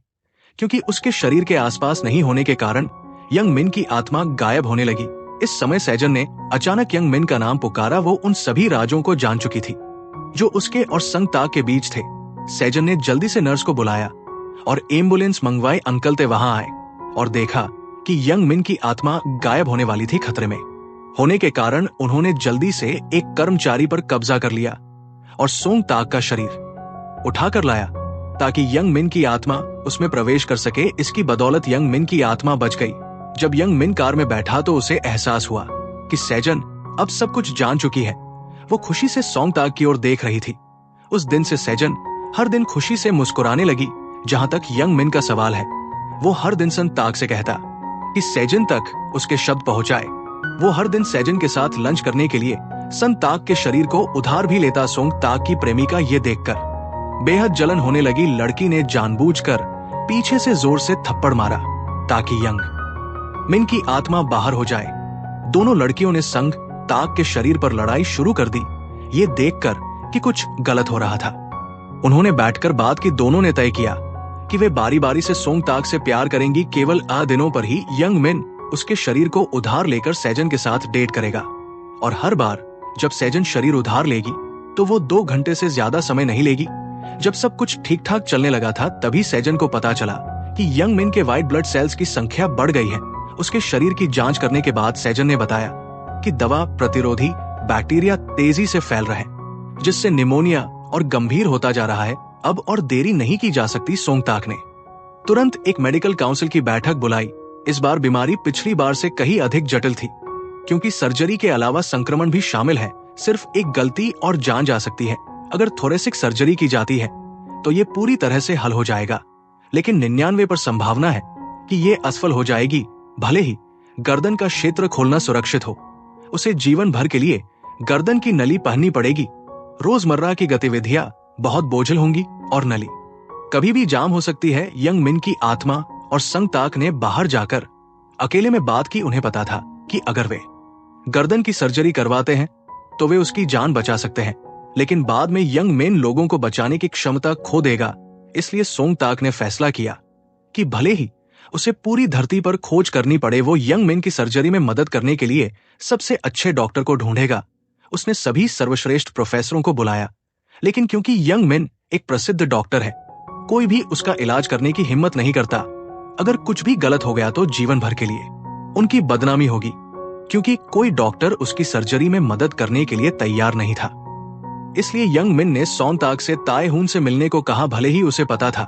क्योंकि उसके शरीर के आसपास नहीं होने के कारण यंग मिन की आत्मा गायब होने लगी। इस समय सेजन ने अचानक यंग मिन का नाम पुकारा। वो उन सभी राजों को जान चुकी थी जो उसके और सोंग ताक के बीच थे। सेजन ने जल्दी से नर्स को बुलाया और एम्बुलेंस मंगवाई। अंकल ते वहां आए और देखा कि यंग मिन की आत्मा गायब होने वाली थी। खतरे में होने के कारण उन्होंने जल्दी से एक कर्मचारी पर कब्जा कर लिया और सोंग ताक का शरीर उठाकर लाया ताकि यंग मिन की आत्मा उसमें प्रवेश कर सके। इसकी बदौलत यंग मिन की आत्मा बच गई। जब यंग मिन कार में बैठा तो उसे एहसास हुआ कि सेजन अब सब कुछ जान चुकी है। वो खुशी से सोंग ताक की ओर देख रही थी। उस दिन से सेजन हर दिन खुशी से मुस्कुराने लगी। जहां तक यंग मिन का सवाल है, वो हर दिन सोंग ताक से कहता कि सेजन तक उसके शब्द पहुंचाए। वो हर दिन सेजन के साथ लंच करने के लिए सोंग ताक के शरीर को उधार भी लेता। सोंग ताक की प्रेमिका ये देखकर बेहद जलन होने लगी। लड़की ने जानबूझकर पीछे से जोर से थप्पड़ मारा ताकि यंग मिन की आत्मा बाहर हो जाए। दोनों लड़कियों ने सोंग ताक के शरीर पर लड़ाई शुरू कर दी। ये देखकर कि कुछ गलत हो रहा था, उन्होंने बैठकर बात की। दोनों ने तय किया कि वे बारी बारी से सोंग ताक से प्यार करेंगी। केवल दिनों पर ही यंग मिन उसके शरीर को उधार लेकर सेजन के साथ डेट करेगा, और हर बार जब सेजन शरीर उधार लेगी तो वो 2 घंटे से ज्यादा समय नहीं लेगी। जब सब कुछ ठीक ठाक चलने लगा था, तभी सेजन को पता चला कि यंग मिन के व्हाइट ब्लड सेल्स की संख्या बढ़ गई है। उसके शरीर की जांच करने के बाद सेजन ने बताया कि दवा प्रतिरोधी बैक्टीरिया तेजी से फैल रहे हैं, जिससे निमोनिया और गंभीर होता जा रहा है। अब और देरी नहीं की जा सकती। सोंग ताक ने तुरंत एक मेडिकल काउंसिल की बैठक बुलाई। इस बार बीमारी पिछली बार से कहीं अधिक जटिल थी, क्योंकि सर्जरी के अलावा संक्रमण भी शामिल है। सिर्फ एक गलती और जान जा सकती है। अगर थोरेसिक सर्जरी की जाती है तो ये पूरी तरह से हल हो जाएगा, लेकिन 99% संभावना है कि ये असफल हो जाएगी। भले ही गर्दन का क्षेत्र खोलना सुरक्षित हो, उसे जीवन भर के लिए गर्दन की नली पहननी पड़ेगी। रोजमर्रा की गतिविधियां बहुत बोझिल होंगी और नली कभी भी जाम हो सकती है। यंग मिन की आत्मा और सोंग ताक ने बाहर जाकर अकेले में बात की। उन्हें पता था कि अगर वे गर्दन की सर्जरी करवाते हैं तो वे उसकी जान बचा सकते हैं, लेकिन बाद में यंग मिन लोगों को बचाने की क्षमता खो देगा। इसलिए सोंग ताक ने फैसला किया कि भले ही उसे पूरी धरती पर खोज करनी पड़े, वो यंग मिन की सर्जरी में मदद करने के लिए सबसे अच्छे डॉक्टर को ढूंढेगा। उसने सभी सर्वश्रेष्ठ प्रोफेसरों को बुलाया, लेकिन क्योंकि यंग मिन एक प्रसिद्ध डॉक्टर है, कोई भी उसका इलाज करने की हिम्मत नहीं करता। अगर कुछ भी गलत हो गया तो जीवन भर के लिए उनकी बदनामी होगी, क्योंकि कोई डॉक्टर उसकी सर्जरी में मदद करने के लिए तैयार नहीं था। इसलिए यंग मिन ने सोंग ताक से ताए हुन से मिलने को कहा। भले ही उसे पता था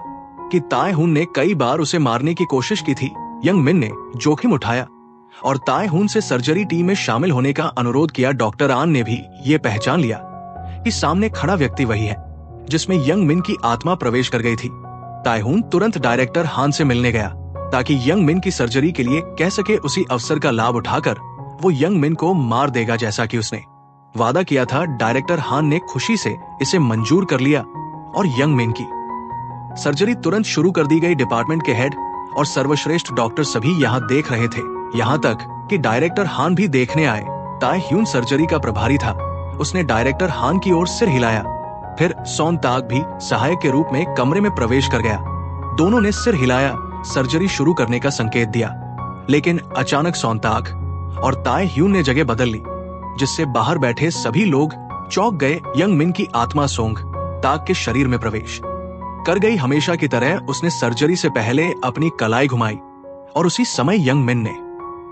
कि ताए हुन ने कई बार उसे मारने की कोशिश की थी, यंग मिन ने जोखिम उठाया और ताए हुन से सर्जरी टीम में शामिल होने का अनुरोध किया। डॉक्टर आन ने भी ये पहचान लिया कि सामने खड़ा व्यक्ति वही है जिसमें यंग मिन की आत्मा प्रवेश कर गई थी। ताए हुन तुरंत डायरेक्टर हान से मिलने गया ताकि यंग मिन की सर्जरी के लिए कह सके। उसी अवसर का लाभ उठाकर वो यंग मिन को मार देगा, जैसा कि उसने वादा किया था। डायरेक्टर हान ने खुशी से इसे मंजूर कर लिया और यंग मिन की सर्जरी तुरंत शुरू कर दी गई। डिपार्टमेंट के हेड और सर्वश्रेष्ठ डॉक्टर सभी यहाँ देख रहे थे, यहाँ तक कि डायरेक्टर हान भी देखने आए। ताए ह्यून सर्जरी का प्रभारी था, उसने डायरेक्टर हान की ओर सिर हिलाया। फिर सोंग ताक भी सहायक के रूप में कमरे में प्रवेश कर गया। दोनों ने सिर हिलाया, सर्जरी शुरू करने का संकेत दिया, लेकिन अचानक सोंग ताक और ताए ह्यून ने जगह बदल ली, जिससे बाहर बैठे सभी लोग चौंक गए। यंग मिन की आत्मा सोंग ताक के शरीर में प्रवेश कर गई। हमेशा की तरह उसने सर्जरी से पहले अपनी कलाई घुमाई और उसी समय यंग मिन ने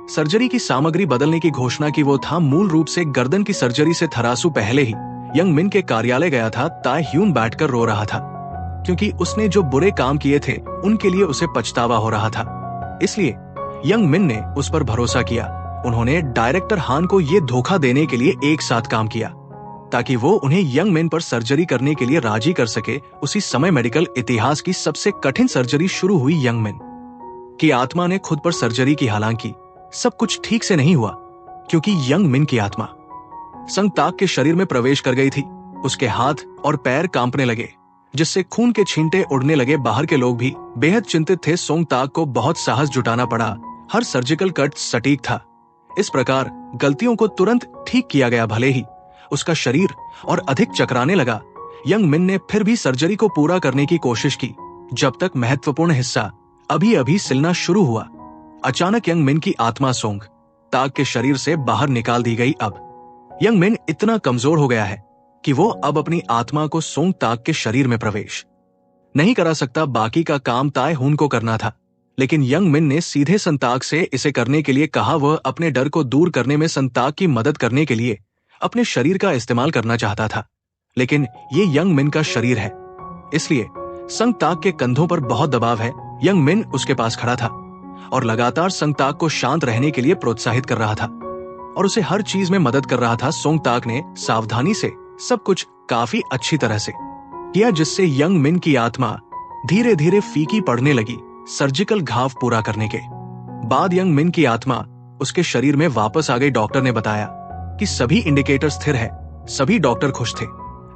सर्जरी की सामग्री बदलने की घोषणा की। वो था मूल रूप से गर्दन की सर्जरी से थरासू पहले ही यंग मिन के कार्यालय गया था। ताए ह्यून बैठकर रो रहा था, क्योंकि उसने जो बुरे काम किए थे उनके लिए उसे पछतावा हो रहा था। इसलिए यंग मिन ने उस पर भरोसा किया। उन्होंने डायरेक्टर हान को यह धोखा देने के लिए एक साथ काम किया ताकि वो उन्हें यंग मिन पर सर्जरी करने के लिए राजी कर सके। उसी समय मेडिकल इतिहास की सबसे कठिन सर्जरी शुरू हुई। यंग मिन की आत्मा ने खुद पर सर्जरी की, हालांकि सब कुछ ठीक से नहीं हुआ, क्योंकि यंग मिन की आत्मा सोंग ताक के शरीर में प्रवेश कर गई थी। उसके हाथ और पैर कांपने लगे, जिससे खून के छींटे उड़ने लगे। बाहर के लोग भी बेहद चिंतित थे। सोंग ताक को बहुत साहस जुटाना पड़ा। हर सर्जिकल कट सटीक था। इस प्रकार गलतियों को तुरंत ठीक किया गया। भले ही उसका शरीर और अधिक चकराने लगा, यंग मिन ने फिर भी सर्जरी को पूरा करने की कोशिश की, जब तक महत्वपूर्ण हिस्सा अभी अभी सिलना शुरू हुआ। अचानक यंग मिन की आत्मा सोंग ताक के शरीर से बाहर निकाल दी गई। अब यंग मिन इतना कमजोर हो गया है कि वो अब अपनी आत्मा को सोंग ताक के शरीर में प्रवेश नहीं करा सकता। बाकी का काम ताए हुन को करना था, लेकिन यंग मिन ने सीधे सोंग ताक से इसे करने के लिए कहा। वह अपने डर को दूर करने में सोंग ताक की मदद करने के लिए अपने शरीर का इस्तेमाल करना चाहता था, लेकिन ये यंग मिन का शरीर है, इसलिए सोंग ताक के कंधों पर बहुत दबाव है। यंग मिन उसके पास खड़ा था और लगातार सोंग ताक को शांत रहने के लिए प्रोत्साहित कर रहा था और उसे हर चीज में मदद कर रहा था। सोंग ताक ने सावधानी से सब कुछ काफी अच्छी तरह से किया, जिससे यंग मिन की आत्मा धीरे धीरे फीकी पड़ने लगी। सर्जिकल घाव पूरा करने के बाद यंग मिन की आत्मा उसके शरीर में वापस आ गई। डॉक्टर ने बताया कि सभी इंडिकेटर स्थिर है, सभी डॉक्टर खुश थे,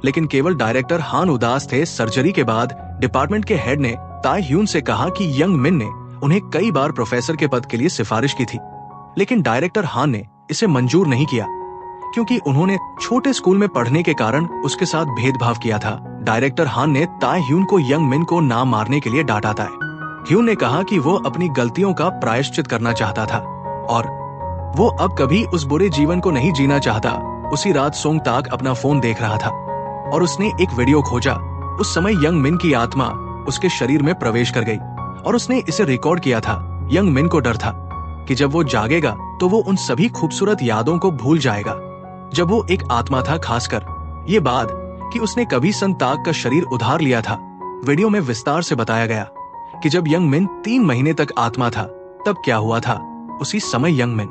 लेकिन केवल डायरेक्टर हान उदास थे। सर्जरी के बाद डिपार्टमेंट के हेड ने ताए ह्यून से कहा कि यंग मिन ने उन्हें कई बार प्रोफेसर के पद के लिए सिफारिश की थी, लेकिन डायरेक्टर हान ने इसे मंजूर नहीं किया, क्योंकि उन्होंने छोटे स्कूल में पढ़ने के कारण उसके साथ भेदभाव किया था। डायरेक्टर हान ने ताए ह्यून को यंग मिन को ना मारने के लिए डांटा था। ह्यून ने कहा कि वो अपनी गलतियों का प्रायश्चित करना चाहता था और वो अब कभी उस बुरे जीवन को नहीं जीना चाहता। उसी रात सोंग ताक अपना फोन देख रहा था और उसने एक वीडियो खोजा। उस समय यंग मिन की आत्मा उसके शरीर में प्रवेश कर गई और उसने इसे रिकॉर्ड किया था। यंग मिन को डर था कि जब वो जागेगा तो वो उन सभी खूबसूरत यादों को भूल जाएगा जब वो एक आत्मा था, खासकर ये बात कि उसने कभी सोंग ताक का शरीर उधार लिया था। वीडियो में विस्तार से बताया गया कि जब यंग मिन 3 महीने तक आत्मा था तब क्या हुआ था। उसी समय यंग मिन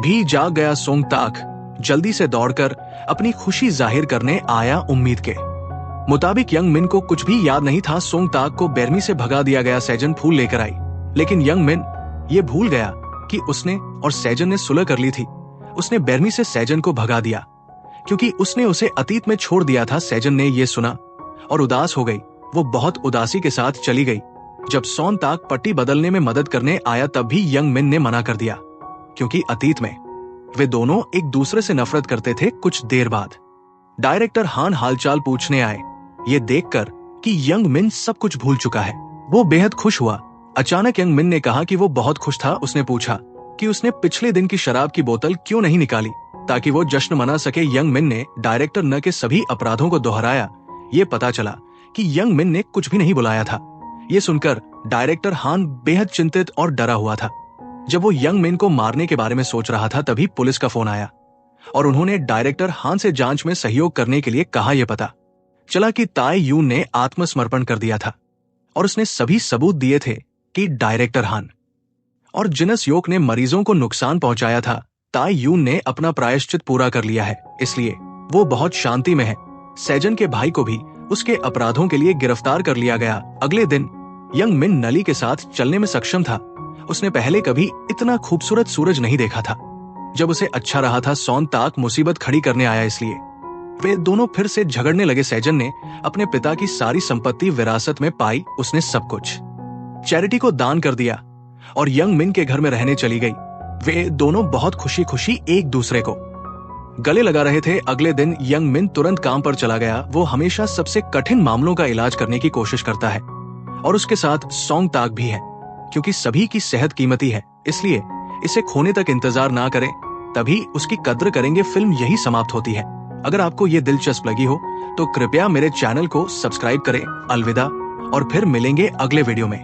भी जाग गया। सोंग ताक जल्दी से दौड़कर अपनी खुशी जाहिर करने आया। उम्मीद के मुताबिक यंग मिन को कुछ भी याद नहीं था। सोंग ताक को बेरमी से भगा दिया गया। सैजन फूल लेकर आई, लेकिन यंग मिन ये भूल गया कि उसने और सैजन ने सुलह कर ली थी। उसने बेरमी से सैजन को भगा दिया, क्योंकि उसने उसे अतीत में छोड़ दिया था। सैजन ने यह सुना और उदास हो गई। वो बहुत उदासी के साथ चली गई। जब सोंग ताक पट्टी बदलने में मदद करने आया तब भी यंग मिन ने मना कर दिया, क्योंकि अतीत में वे दोनों एक दूसरे से नफरत करते थे। कुछ देर बाद डायरेक्टर हान हालचाल पूछने आए। ये देखकर कि यंग मिन सब कुछ भूल चुका है। वो बेहद खुश हुआ। अचानक यंग मिन ने कहा कि वो बहुत खुश था। उसने पूछा कि उसने पिछले दिन की शराब की बोतल क्यों नहीं निकाली ताकि वो जश्न मना सके। यंग मिन ने डायरेक्टर न के सभी अपराधों को दोहराया। ये पता चला कि यंग मिन ने कुछ भी नहीं बुलाया था। ये सुनकर डायरेक्टर हान बेहद चिंतित और डरा हुआ था। जब वो यंग मिन को मारने के बारे में सोच रहा था तभी पुलिस का फोन आया और उन्होंने डायरेक्टर हान से जांच में सहयोग करने के लिए कहा। यह पता चला कि ताई यून ने आत्मसमर्पण कर दिया था और उसने सभी सबूत दिए थे कि डायरेक्टर हान और जिनस योक ने मरीजों को नुकसान पहुंचाया था। ताई यून ने अपना प्रायश्चित पूरा कर लिया है, इसलिए वो बहुत शांति में है। सेजन के भाई को भी उसके अपराधों के लिए गिरफ्तार कर लिया गया। अगले दिन यंग मिन नली के साथ चलने में सक्षम था। उसने पहले कभी इतना खूबसूरत सूरज नहीं देखा था। जब उसे अच्छा रहा था, सौन ताक मुसीबत खड़ी करने आया, इसलिए वे दोनों फिर से झगड़ने लगे। सेजन ने अपने पिता की सारी संपत्ति विरासत में पाई। उसने सब कुछ चैरिटी को दान कर दिया और यंग मिन के घर में रहने चली गई। वे दोनों बहुत खुशी खुशी एक दूसरे को गले लगा रहे थे। अगले दिन यंग मिन तुरंत काम पर चला गया। वो हमेशा सबसे कठिन मामलों का इलाज करने की कोशिश करता है और उसके साथ सौंग ताक भी है, क्योंकि सभी की सेहत कीमती है, इसलिए इसे खोने तक इंतजार ना करें, तभी उसकी कद्र करेंगे। फिल्म यही समाप्त होती है। अगर आपको ये दिलचस्प लगी हो तो कृपया मेरे चैनल को सब्सक्राइब करें। अलविदा और फिर मिलेंगे अगले वीडियो में।